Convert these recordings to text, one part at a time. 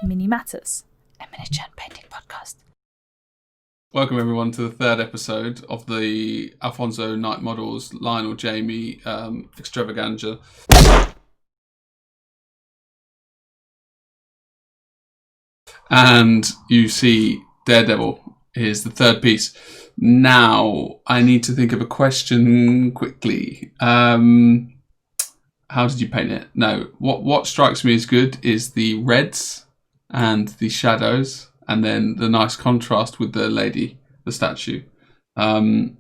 Mini Matters, a miniature painting podcast. Welcome everyone to the third episode of the Alfonso Night Models Lionel Jamie extravaganza. And you see Daredevil is the third piece. Now I need to think of a question quickly. How did you paint it? No, what strikes me as good is the reds and the shadows, and then the nice contrast with the lady, the statue. Well,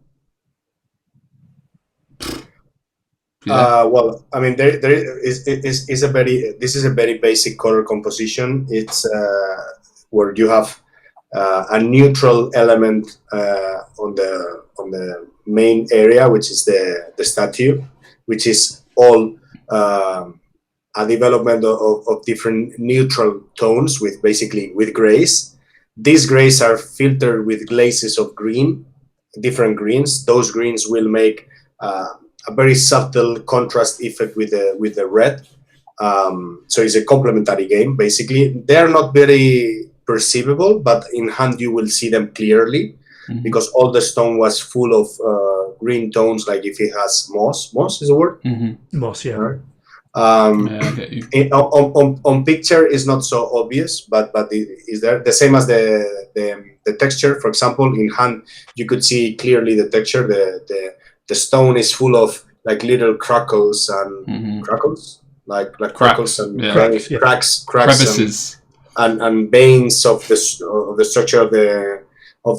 I mean, this is a very basic color composition. It's where you have a neutral element on the main area, which is the statue, which is all a development of different neutral tones with grays. These grays are filtered with glazes of green, different greens. Those greens will make a very subtle contrast effect with the red. So it's a complementary game, basically. They're not very perceivable, but in hand you will see them clearly, because all the stone was full of green tones, like if it has moss. Moss is a word? Moss, yeah. Right? I get you. On picture is not so obvious, but it is there. The same as the texture. For example, in hand you could see clearly the texture. The stone is full of like little crackles and crackles, like crackles and cracks, crevices, and veins of the structure of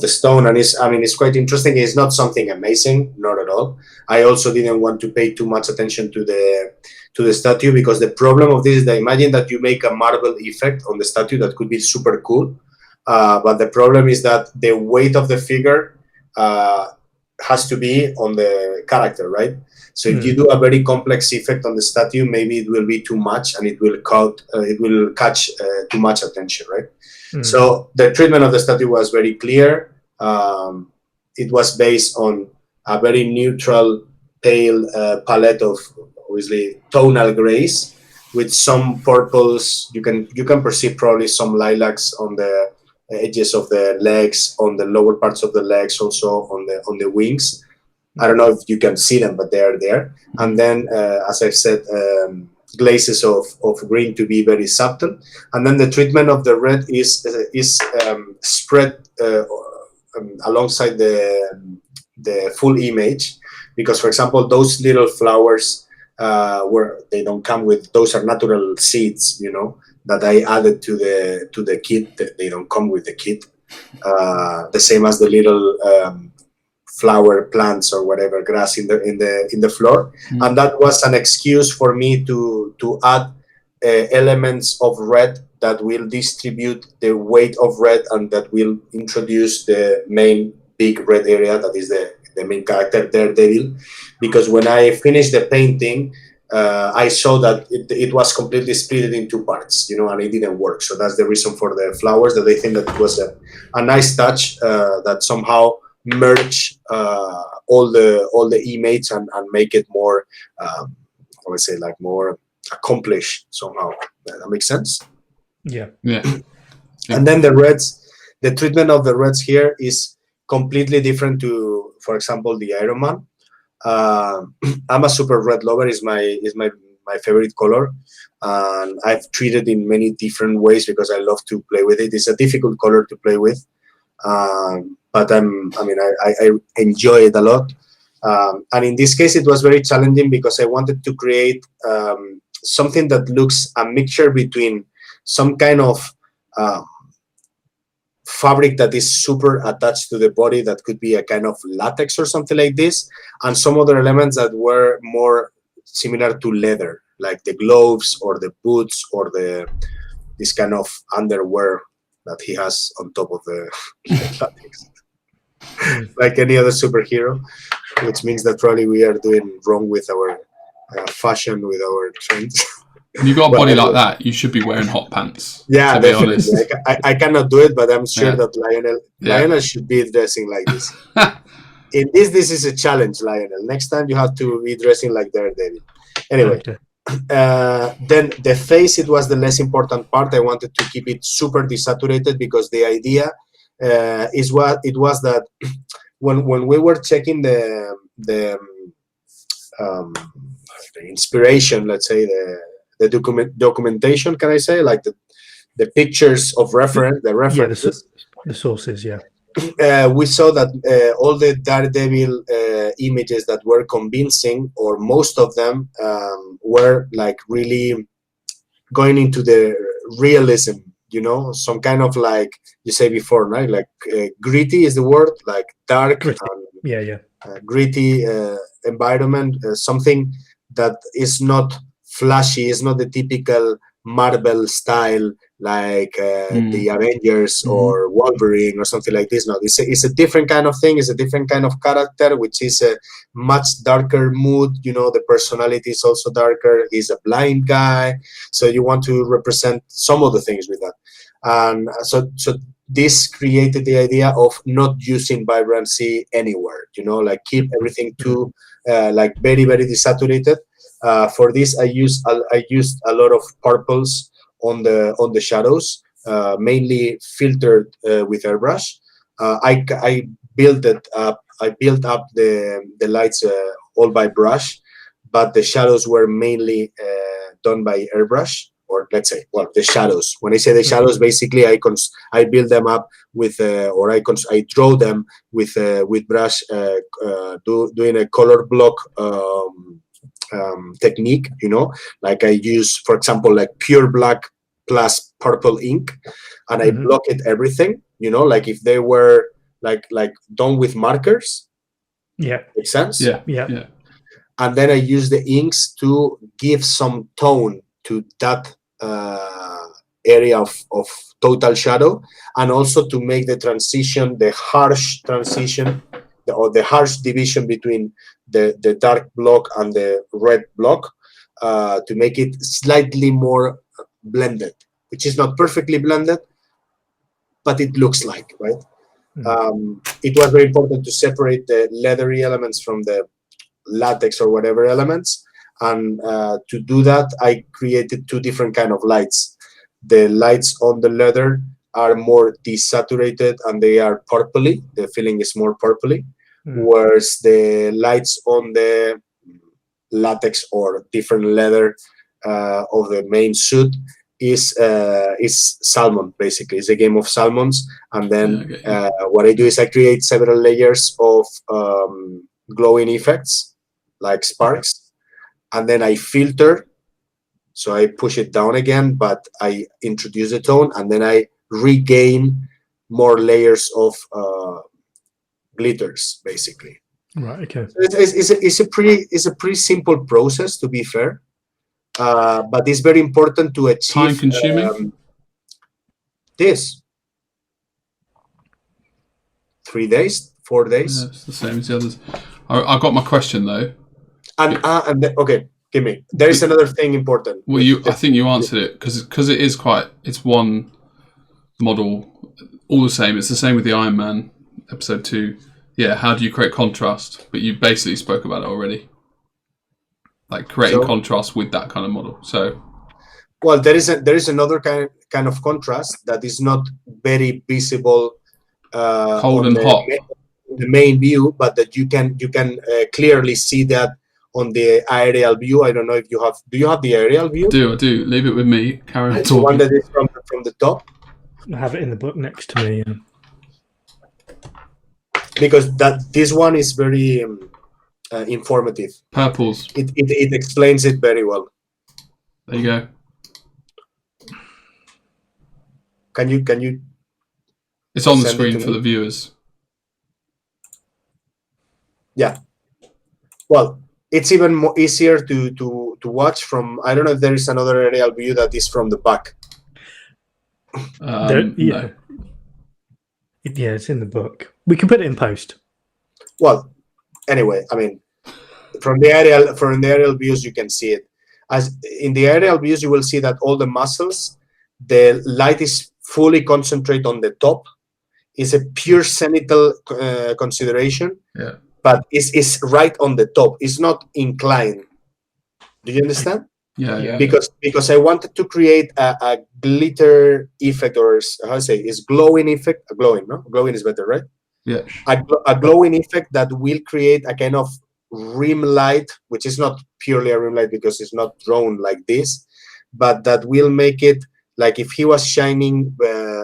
the stone. And it's quite interesting. It's not something amazing, not at all. I also didn't want to pay too much attention to the statue, because the problem of this is that imagine that you make a marble effect on the statue that could be super cool, but the problem is that the weight of the figure has to be on the character, right? So if you do a very complex effect on the statue, maybe it will be too much and it will catch too much attention, right? So the treatment of the statue was very clear. It was based on a very neutral, pale palette of obviously tonal grays with some purples. You can perceive probably some lilacs on the edges of the legs, on the lower parts of the legs, also on the wings. I don't know if you can see them, but they are there. And then, as I said, glazes of green to be very subtle. And then the treatment of the red is spread alongside the full image, because, for example, those little flowers where they don't come with, those are natural seeds, that I added to the kit. They don't come with the kit. The same as the little flower plants or whatever, grass in the floor. And that was an excuse for me to add elements of red that will distribute the weight of red and that will introduce the main big red area that is the main character, Daredevil. Because when I finished the painting, I saw that it was completely split in two parts, and it didn't work. So that's the reason for the flowers, that they think that it was a nice touch that somehow merge all the image and make it more, I would say, like more accomplished somehow. That makes sense? Yeah. And then the reds, the treatment of the reds here is completely different to, for example, the Iron Man. I'm a super red lover. Is my favorite color, and I've treated in many different ways because I love to play with it. It's a difficult color to play with, but I enjoy it a lot. And in this case, it was very challenging because I wanted to create something that looks a mixture between some kind of fabric that is super attached to the body, that could be a kind of latex or something like this, and some other elements that were more similar to leather, like the gloves or the boots or this kind of underwear that he has on top of the latex. Like any other superhero, which means that probably we are doing wrong with our fashion, with our trends. When you've got a body like that, you should be wearing hot pants. Yeah, to be honest. I cannot do it, but I'm sure that Lionel should be dressing like this. In this is a challenge, Lionel. Next time you have to be dressing like Daredevil. Anyway, Then the face, it was the less important part. I wanted to keep it super desaturated because the idea is what it was that when we were checking the inspiration, let's say the documentation, can I say, like the pictures of reference, the references. The sources, yeah. We saw that all the Daredevil images that were convincing, or most of them, were like really going into the realism, some kind of, like you say before, right? Like gritty is the word, like dark, Gritty. Yeah. Gritty environment, something that is not flashy, is not the typical Marvel style, like the Avengers or Wolverine or something like this. No, it's a different kind of thing. It's a different kind of character, which is a much darker mood. The personality is also darker. He's a blind guy, so you want to represent some of the things with that. And so this created the idea of not using vibrancy anywhere. Like keep everything to like very, very desaturated. For this, I used a lot of purples on the shadows, mainly filtered with airbrush. I built it up. I built up the lights all by brush, but the shadows were mainly done by airbrush, or let's say, well, the shadows. When I say the shadows, basically I build them up with or I draw them with brush, doing a color block technique. Like I use, for example, like pure black plus purple ink, and I block it everything. Like if they were like done with markers. Yeah. Makes sense? Yeah. And then I use the inks to give some tone to that area of total shadow, and also to make the transition, the harsh transition, or the harsh division between the dark block and the red block, to make it slightly more blended, which is not perfectly blended, but it looks like, right? It was very important to separate the leathery elements from the latex or whatever elements, and to do that I created two different kind of lights. The lights on the leather are more desaturated and they are purpley, the feeling is more purpley, whereas the lights on the latex or different leather of the main suit is salmon. Basically it's a game of salmons, and then what I do is I create several layers of glowing effects like sparks, and then I filter, so I push it down again, but I introduce a tone, and then I regain more layers of glitters, basically. Right. Okay. So it's a pretty simple process, to be fair, but it's very important to achieve. Time consuming. This 3 days, 4 days. Yeah, it's the same as the others. I got my question though. And okay, give me. There is another thing important. Well, I think you answered it because it is it's one model, all the same. It's the same with the Iron Man episode 2. Yeah, how do you create contrast? But you basically spoke about it already, like creating contrast with that kind of model. So, well, there is another kind of contrast that is not very visible. Cold and hot. The main view, but that you can clearly see that on the aerial view. I don't know if you have. Do you have the aerial view? I do. Leave it with me. Carry on the talking. one that is from the top. I have it in the book next to me. Because this one is very informative. Purples. It explains it very well. There you go. Can you? It's on the screen for the viewers. Yeah. Well, it's even more easier to watch from. I don't know if there is another aerial view that is from the back. No. Yeah, it's in the book. We can put it in post. Well, anyway, I mean, from the aerial views you can see it. As in the aerial views, you will see that all the muscles, the light is fully concentrated on the top. It's a pure zenithal consideration. Yeah. But it's right on the top. It's not inclined. Do you understand? Yeah. because I wanted to create a glitter effect, or how I say, is glowing effect. Glowing is better, right? Yeah. A glowing effect that will create a kind of rim light, which is not purely a rim light because it's not drawn like this, but that will make it like if he was shining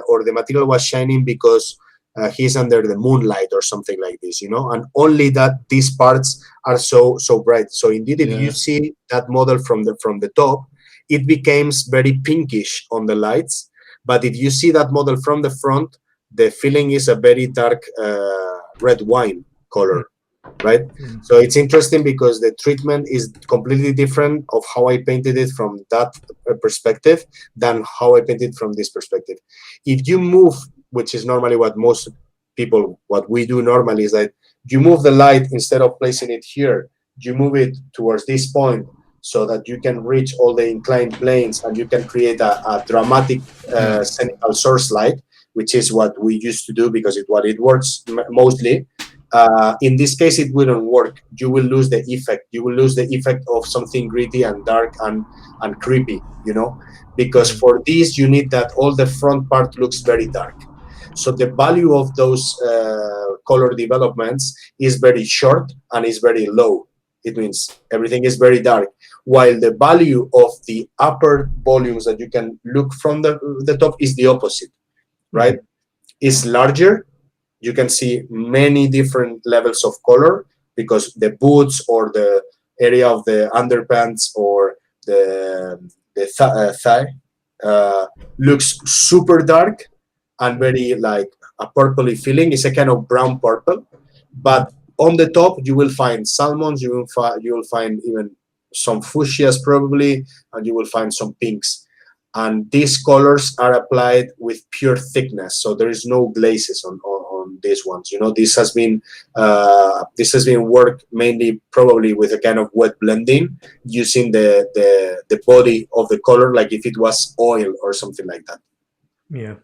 or the material was shining because he's under the moonlight or something like this, and only that these parts are so bright. So indeed, if you see that model from the top, it becomes very pinkish on the lights, but if you see that model from the front, the feeling is a very dark red wine color, right? So it's interesting because the treatment is completely different of how I painted it from that perspective than how I painted from this perspective. If you move, which is normally what we do normally, is that you move the light, instead of placing it here, you move it towards this point so that you can reach all the inclined planes and you can create a dramatic scenical source light, which is what we used to do because it works mostly. In this case, it wouldn't work. You will lose the effect. You will lose the effect of something gritty and dark and creepy, because for this, you need that all the front part looks very dark. So the value of those color developments is very short and is very low. It means everything is very dark, while the value of the upper volumes that you can look from the top is the opposite, right? It's larger. You can see many different levels of color because the boots or the area of the underpants or the thigh looks super dark and very like a purpley feeling. It's a kind of brown purple, but on the top you will find salmons. You will find even some fuchsias probably, and you will find some pinks. And these colors are applied with pure thickness, so there is no glazes on these ones. This has been worked mainly probably with a kind of wet blending, using the body of the color like if it was oil or something like that. Yeah.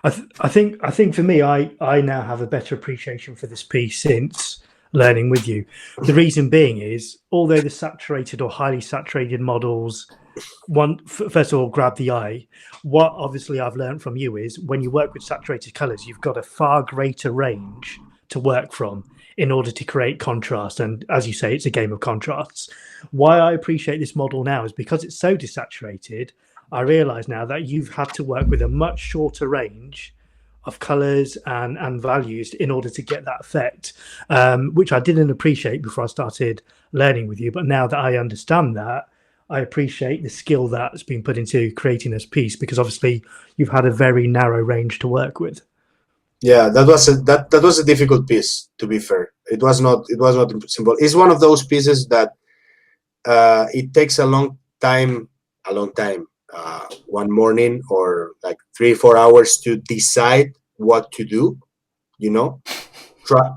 I think for me, I now have a better appreciation for this piece since learning with you. The reason being is, although the saturated or highly saturated models, first of all, grab the eye. What obviously I've learned from you is when you work with saturated colors, you've got a far greater range to work from in order to create contrast. And as you say, it's a game of contrasts. Why I appreciate this model now is because it's so desaturated. I realize now that you've had to work with a much shorter range of colors and values in order to get that effect, which I didn't appreciate before I started learning with you. But now that I understand that, I appreciate the skill that's been put into creating this piece, because obviously you've had a very narrow range to work with. Yeah, that was a difficult piece, to be fair. It was not simple. It's one of those pieces that it takes a long time, one morning or like 3-4 hours to decide what to do,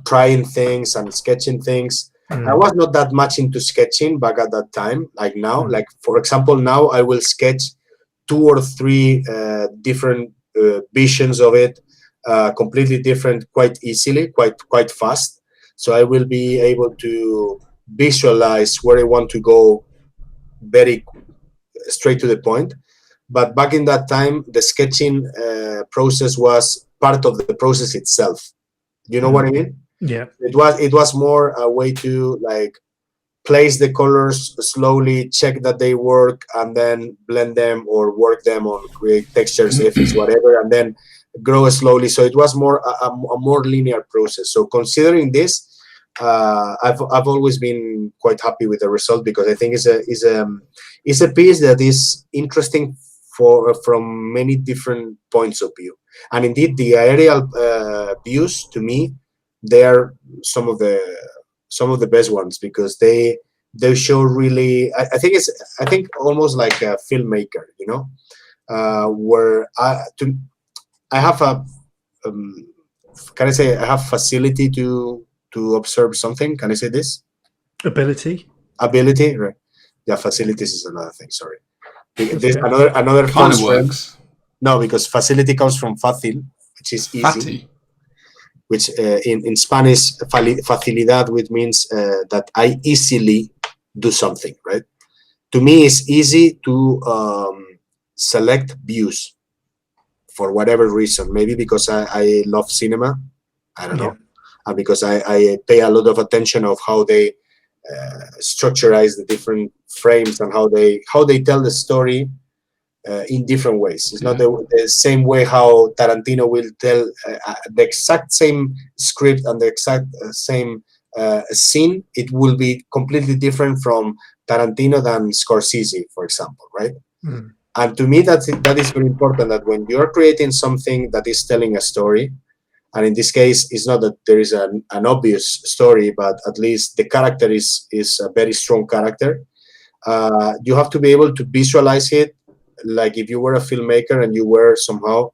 trying things and sketching things. I was not that much into sketching back at that time, like now. Like, for example, now I will sketch 2 or 3 different visions of it, completely different, quite easily, quite fast. So I will be able to visualize where I want to go very straight to the point. But back in that time, the sketching process was part of the process itself. You know what I mean? Yeah. It was more a way to like place the colors slowly, check that they work, and then blend them or work them on create textures, effects, whatever, and then grow slowly. So it was more a more linear process. So considering this, I've always been quite happy with the result, because I think it's a piece that is interesting from many different points of view. And indeed, the aerial views, to me, they are some of the best ones, because they show really. I think almost like a filmmaker, where I have a can I say I have facility to observe something? Can I say this? Ability, right? Yeah, facilities is another thing. Sorry. There's okay. another Kind of false works. No, because facility comes from fácil, which is easy. Fatty. Which in Spanish, facilidad, which means that I easily do something, right? to me, it's easy to select views for whatever reason. Maybe because I love cinema. I don't know. And because I pay a lot of attention of how they structurize the different frames and how they tell the story in different ways. It's not the same way how Tarantino will tell the exact same script and the exact same scene. It will be completely different from Tarantino than Scorsese, for example, right? And to me, that is very important, that when you're creating something that is telling a story, and in this case, it's not that there is an obvious story, but at least the character is a very strong character. You have to be able to visualize it, like if you were a filmmaker and you were somehow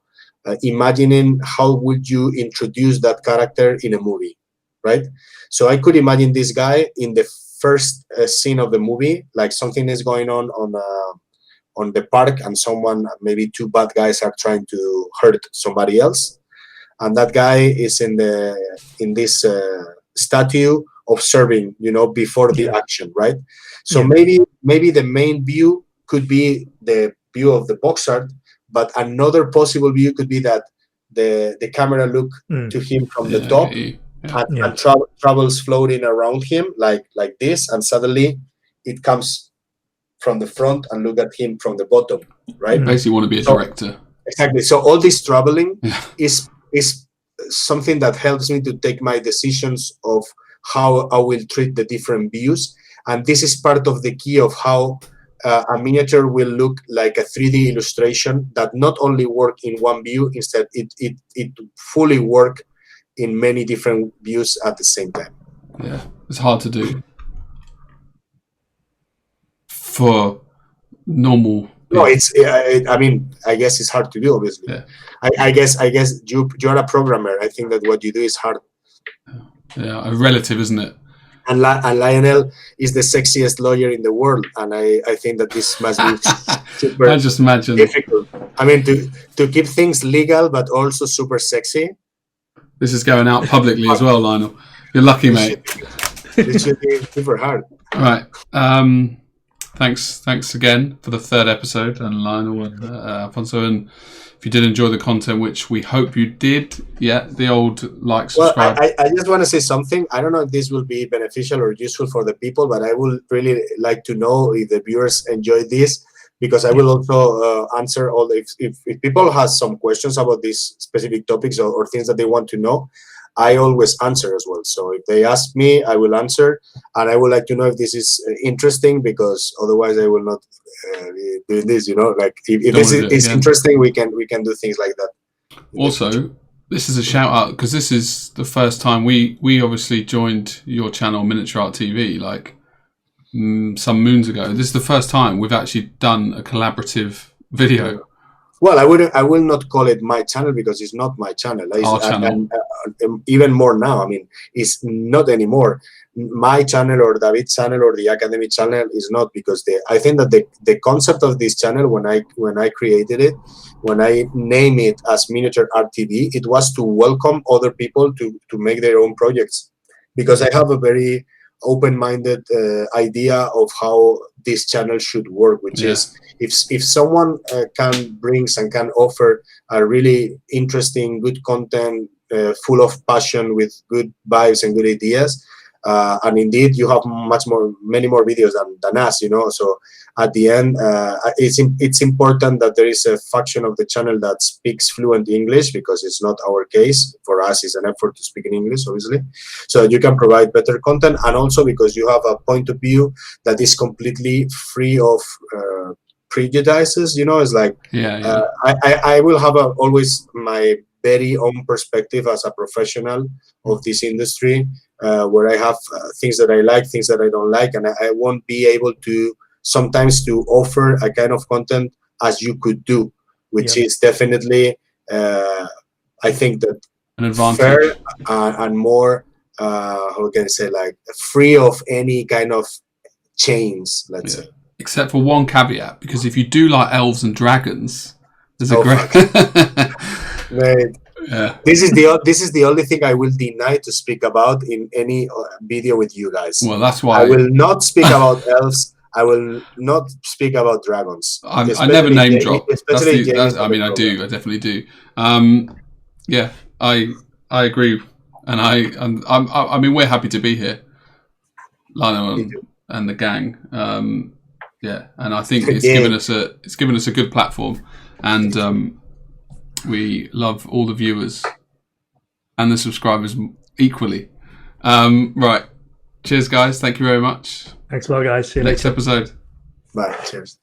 imagining how would you introduce that character in a movie, right? So I could imagine this guy in the first scene of the movie, like something is going on the park, and maybe two bad guys are trying to hurt somebody else, and that guy is in this statue observing, before the action, right? So maybe the main view could be the view of the box art, but another possible view could be that the camera look to him from the top and travels floating around him like this, and suddenly it comes from the front and look at him from the bottom, right? Basically want to be a director. Exactly. So all this traveling is something that helps me to take my decisions of how I will treat the different views. And this is part of the key of how a miniature will look like a 3D illustration that not only work in one view, instead it fully work in many different views at the same time. Yeah, it's hard to do for normal people. No, I guess it's hard to do, obviously. Yeah. I guess you're a programmer. I think that what you do is hard. Yeah, relative, isn't it? And Lionel is the sexiest lawyer in the world, and I think that this must be super I just imagine difficult. I mean, to keep things legal but also super sexy. This is going out publicly as well, Lionel. You're lucky, mate. This should be super hard. All right. Thanks again for the third episode, and Lionel and Alfonso. And if you did enjoy the content, which we hope you did, the old like, subscribe. Well, I just want to say something. I don't know if this will be beneficial or useful for the people, but I would really like to know if the viewers enjoy this, because I will also answer all if people have some questions about these specific topics or things that they want to know. I always answer as well. So if they ask me, I will answer, and I would like to know if this is interesting, because otherwise I will not be doing this. Like if this is interesting, we can do things like that. Also, this is a shout out, because this is the first time we obviously joined your channel, Miniature Art TV, like some moons ago. This is the first time we've actually done a collaborative video. Well, I will not call it my channel, because it's not my channel. Our channel. And even more now, I mean, it's not anymore my channel or David's channel or the Academy channel. Is not, because I think that the concept of this channel, when I created it, when I named it as Miniature Art TV, it was to welcome other people to make their own projects, because I have a very open-minded idea of how this channel should work, which is if someone can brings and can offer a really interesting, good content, full of passion, with good vibes and good ideas, and indeed you have many more videos than us, so at the end it's important that there is a faction of the channel that speaks fluent English, because it's not our case. For us, it's an effort to speak in English, obviously, so you can provide better content, and also because you have a point of view that is completely free of prejudices. It's like I will have always my very own perspective as a professional of this industry, where I have things that I like, things that I don't like, and I won't be able to sometimes to offer a kind of content as you could do, which is definitely I think that an advantage, fair and more how can I say, like free of any kind of chains, let's say. Except for one caveat, because if you do like elves and dragons, there's a great. Mate, this is the only thing I will deny to speak about in any video with you guys. Well, that's why I will not speak about elves I will not speak about dragons. I never name drop. Especially I mean, I do. I definitely do. Yeah, I agree, and I mean, we're happy to be here, Lionel and the gang. Yeah, and I think it's given us a good platform, and we love all the viewers and the subscribers equally. Right, cheers, guys. Thank you very much. Thanks a lot, guys. See you Next later. episode. Bye. Cheers.